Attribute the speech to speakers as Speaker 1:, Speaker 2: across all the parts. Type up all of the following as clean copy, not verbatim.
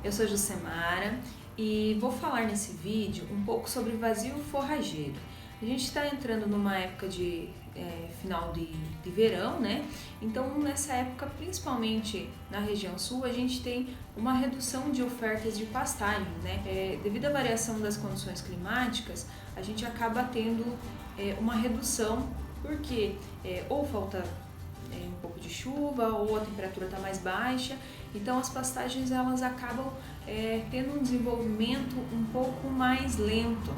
Speaker 1: Eu sou Jucemara e vou falar nesse vídeo um pouco sobre vazio forrageiro. A gente está entrando numa época de final de verão, né? Então nessa época, principalmente na região sul, a gente tem uma redução de ofertas de pastagem, né? Devido à variação das condições climáticas, a gente acaba tendo uma redução porque ou falta um pouco de chuva ou a temperatura está mais baixa, então as pastagens elas acabam tendo um desenvolvimento um pouco mais lento,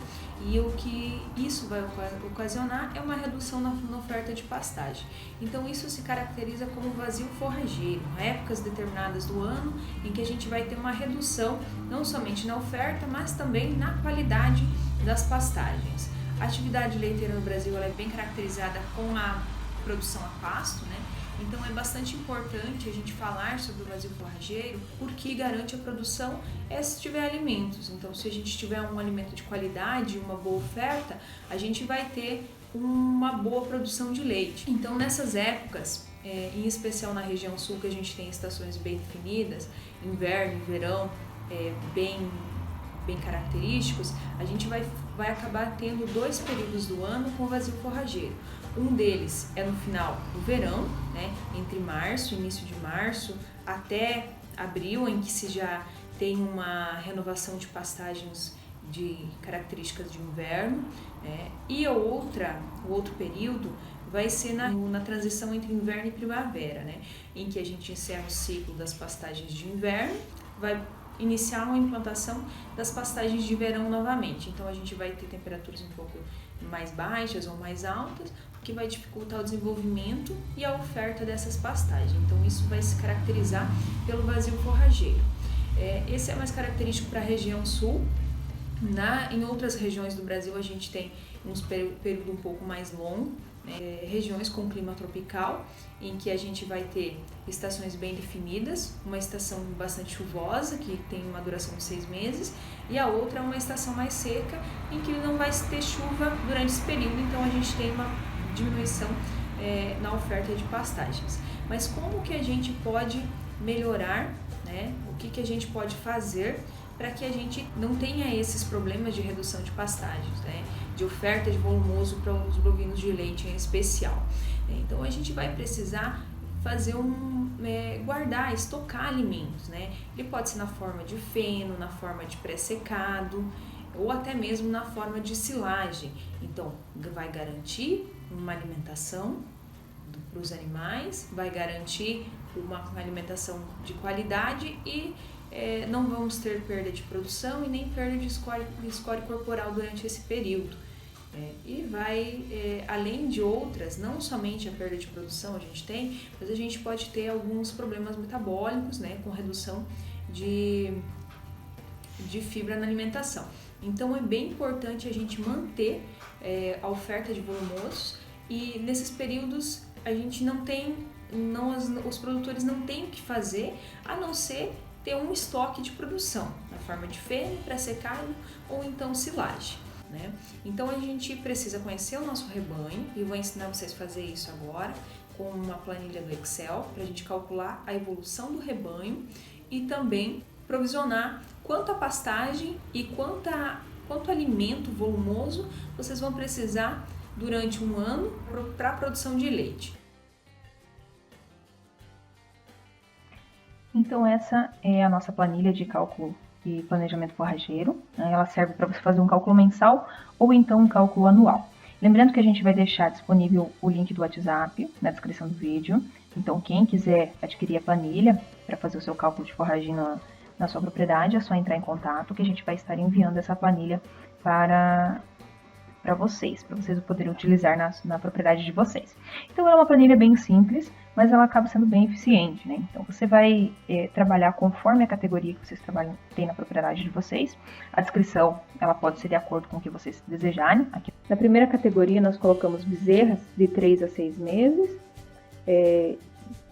Speaker 1: e o que isso vai ocasionar é uma redução na oferta de pastagem. Então isso se caracteriza como vazio forrageiro, épocas determinadas do ano em que a gente vai ter uma redução não somente na oferta, mas também na qualidade das pastagens. A atividade leiteira no Brasil ela é bem caracterizada com a produção a pasto, né? Então é bastante importante a gente falar sobre o vazio forrageiro, porque garante a produção se tiver alimentos. Então se a gente tiver um alimento de qualidade, uma boa oferta, a gente vai ter uma boa produção de leite. Então nessas épocas, em especial na região sul, que a gente tem estações bem definidas, inverno e verão bem característicos, a gente vai acabar tendo 2 períodos do ano com vazio forrageiro. Um deles é no final do verão, né, entre março, início de março, até abril, em que se já tem uma renovação de pastagens de características de inverno, né, e o outro período vai ser na transição entre inverno e primavera, né, em que a gente encerra o ciclo das pastagens de inverno, vai iniciar uma implantação das pastagens de verão novamente. Então a gente vai ter temperaturas um pouco mais baixas ou mais altas, o que vai dificultar o desenvolvimento e a oferta dessas pastagens. Então isso vai se caracterizar pelo vazio forrageiro. Esse é mais característico para a região sul. Em outras regiões do Brasil a gente tem um período um pouco mais longo, né? Regiões com clima tropical, em que a gente vai ter estações bem definidas, uma estação bastante chuvosa, que tem uma duração de 6 meses, e a outra é uma estação mais seca, em que não vai ter chuva durante esse período, então a gente tem uma diminuição na oferta de pastagens. Mas como que a gente pode melhorar, né? O que a gente pode fazer para que a gente não tenha esses problemas de redução de pastagens, né? De oferta de volumoso para os bovinos de leite em especial. Então a gente vai precisar fazer guardar, estocar alimentos, né? Ele pode ser na forma de feno, na forma de pré-secado ou até mesmo na forma de silagem. Então vai garantir uma alimentação para os animais, vai garantir uma alimentação de qualidade e não vamos ter perda de produção e nem perda de score corporal durante esse período. E vai, além de outras, não somente a perda de produção a gente tem, mas a gente pode ter alguns problemas metabólicos, né, com redução de fibra na alimentação. Então é bem importante a gente manter a oferta de volumosos, e nesses períodos a gente os produtores não têm o que fazer a não ser ter um estoque de produção na forma de feno, pré-secado ou então silagem, né? Então a gente precisa conhecer o nosso rebanho, e eu vou ensinar vocês a fazer isso agora com uma planilha do Excel para a gente calcular a evolução do rebanho e também provisionar quanta pastagem e quanto alimento volumoso vocês vão precisar durante um ano para a produção de leite.
Speaker 2: Então essa é a nossa planilha de cálculo e planejamento forrageiro, né? Ela serve para você fazer um cálculo mensal ou então um cálculo anual. Lembrando que a gente vai deixar disponível o link do WhatsApp na descrição do vídeo, então quem quiser adquirir a planilha para fazer o seu cálculo de forragem na sua propriedade, é só entrar em contato que a gente vai estar enviando essa planilha para vocês poderem utilizar na propriedade de vocês. Então é uma planilha bem simples, mas ela acaba sendo bem eficiente, né? Então você vai trabalhar conforme a categoria que vocês têm na propriedade de vocês. A descrição ela pode ser de acordo com o que vocês desejarem. Aqui, na primeira categoria nós colocamos bezerras de 3 a 6 meses,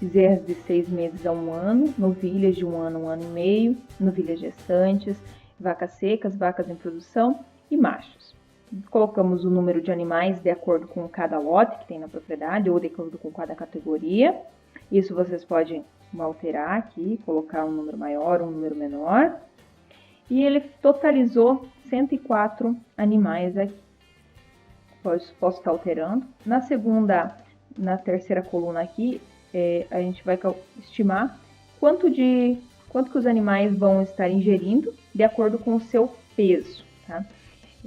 Speaker 2: bezerras de 6 meses a 1 ano, novilhas de 1 ano e meio, novilhas gestantes, vacas secas, vacas em produção e machos. Colocamos o número de animais de acordo com cada lote que tem na propriedade ou de acordo com cada categoria. Isso vocês podem alterar aqui, colocar um número maior, um número menor. E ele totalizou 104 animais aqui. Posso estar alterando. Na terceira coluna aqui, a gente vai estimar quanto que os animais vão estar ingerindo de acordo com o seu peso, tá?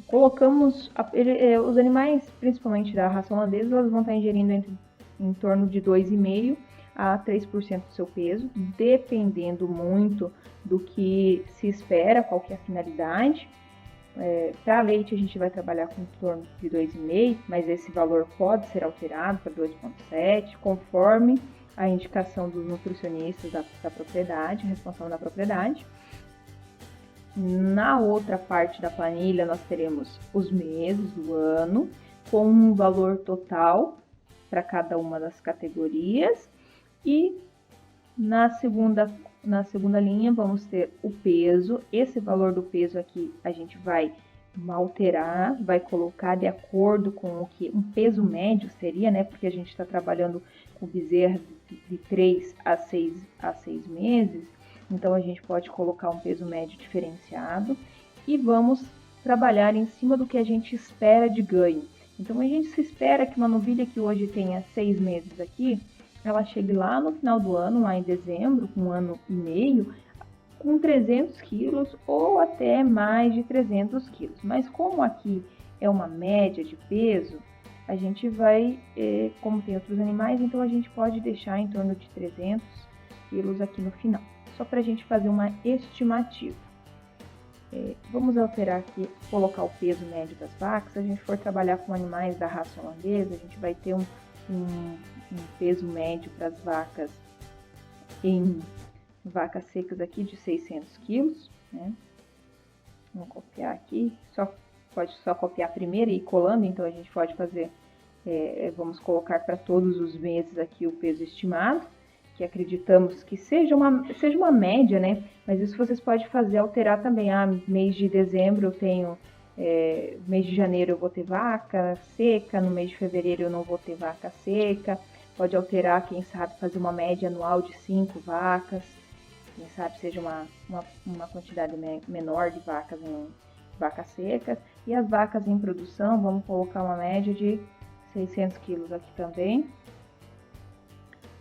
Speaker 2: Colocamos os animais, principalmente da raça holandesa, elas vão estar ingerindo em torno de 2,5% a 3% do seu peso, dependendo muito do que se espera, qual que é a finalidade. Para leite a gente vai trabalhar com em torno de 2,5%, mas esse valor pode ser alterado para 2,7%, conforme a indicação dos nutricionistas da propriedade, responsável da propriedade. Na outra parte da planilha nós teremos os meses do ano, com um valor total para cada uma das categorias. E na segunda linha vamos ter o peso. Esse valor do peso aqui a gente vai alterar, vai colocar de acordo com o que um peso médio seria, né? Porque a gente está trabalhando com bezerras de 3 a 6 meses, então a gente pode colocar um peso médio diferenciado e vamos trabalhar em cima do que a gente espera de ganho. Então a gente se espera que uma novilha que hoje tenha 6 meses aqui, ela chegue lá no final do ano, lá em dezembro, com 1 ano e meio, com 300 quilos ou até mais de 300 quilos. Mas como aqui é uma média de peso, a gente vai, como tem outros animais, então a gente pode deixar em torno de 300 quilos aqui no final, só para a gente fazer uma estimativa. Vamos alterar aqui, colocar o peso médio das vacas. Se a gente for trabalhar com animais da raça holandesa, a gente vai ter um peso médio para as vacas em vacas secas aqui de 600 quilos, né? Vamos copiar aqui, pode só copiar a primeira e ir colando, então a gente pode fazer, vamos colocar para todos os meses aqui o peso estimado, que acreditamos que seja uma média, né? Mas isso vocês podem fazer, alterar também. Mês de dezembro eu tenho, mês de janeiro eu vou ter vaca seca, no mês de fevereiro eu não vou ter vaca seca. Pode alterar, quem sabe, fazer uma média anual de 5 vacas. Quem sabe seja uma quantidade menor de vacas secas. E as vacas em produção, vamos colocar uma média de 600 quilos aqui também.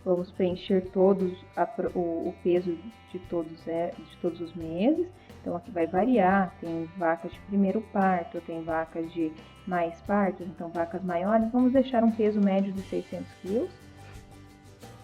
Speaker 2: Vamos preencher o peso de todos os meses. Então aqui vai variar, tem vacas de primeiro parto, tem vacas de mais partos, então vacas maiores. Vamos deixar um peso médio de 600 quilos.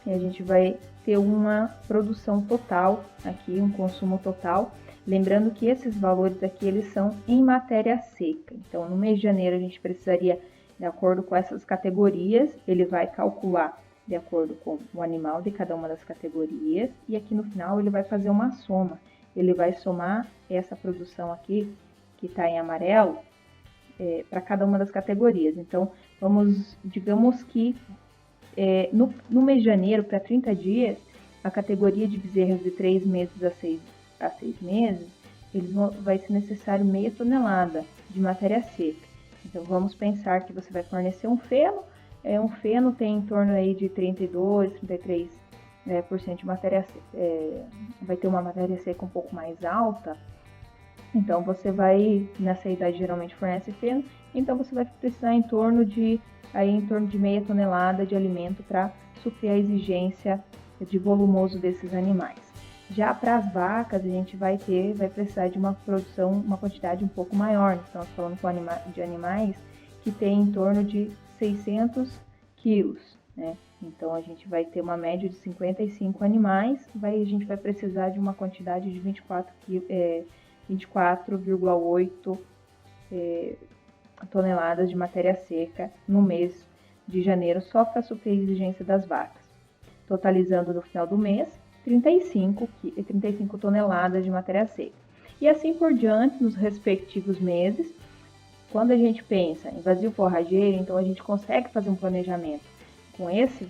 Speaker 2: E a gente vai ter uma produção total aqui, um consumo total. Lembrando que esses valores aqui, eles são em matéria seca. Então, no mês de janeiro, a gente precisaria, de acordo com essas categorias, ele vai calcular de acordo com o animal de cada uma das categorias. E aqui no final, ele vai fazer uma soma. Ele vai somar essa produção aqui, que está em amarelo, para cada uma das categorias. Então, digamos que no mês de janeiro, para 30 dias, a categoria de bezerros de 3 meses a 6 meses, vai ser necessário meia tonelada de matéria seca. Então, vamos pensar que você vai fornecer um feno. Um feno tem em torno aí de 32, 33% de matéria seca. Vai ter uma matéria seca um pouco mais alta. Então, você vai, nessa idade geralmente fornece feno, então você vai precisar em torno de meia tonelada de alimento para suprir a exigência de volumoso desses animais. Já para as vacas, a gente vai precisar de uma produção, uma quantidade um pouco maior. Estamos falando de animais que tem em torno de 600 quilos, né? Então, a gente vai ter uma média de 55 animais, a gente vai precisar de uma quantidade de 24,8 toneladas de matéria seca no mês de janeiro, só para suprir a exigência das vacas. Totalizando no final do mês, 35 toneladas de matéria seca. E assim por diante, nos respectivos meses. Quando a gente pensa em vazio forrageiro, então a gente consegue fazer um planejamento com esse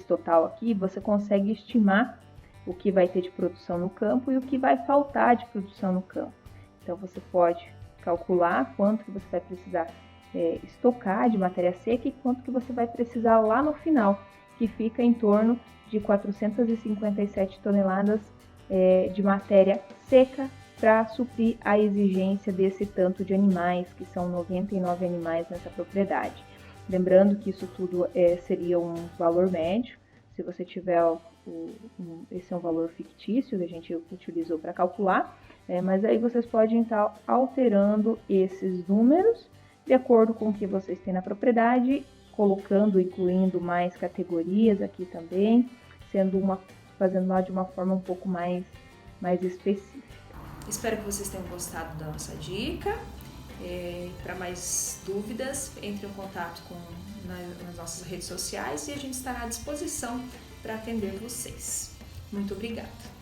Speaker 2: total aqui. Você consegue estimar o que vai ter de produção no campo e o que vai faltar de produção no campo. Então você pode calcular quanto que você vai precisar estocar de matéria seca e quanto que você vai precisar lá no final. que fica em torno de 457 toneladas de matéria seca para suprir a exigência desse tanto de animais, que são 99 animais nessa propriedade. Lembrando que isso tudo seria um valor médio. Se você tiver esse é um valor fictício que a gente utilizou para calcular, mas aí vocês podem estar alterando esses números de acordo com o que vocês têm na propriedade, incluindo mais categorias aqui também, fazendo lá de uma forma um pouco mais específica.
Speaker 1: Espero que vocês tenham gostado da nossa dica. Para mais dúvidas, entre em contato nas nossas redes sociais e a gente estará à disposição para atender vocês. Muito obrigada!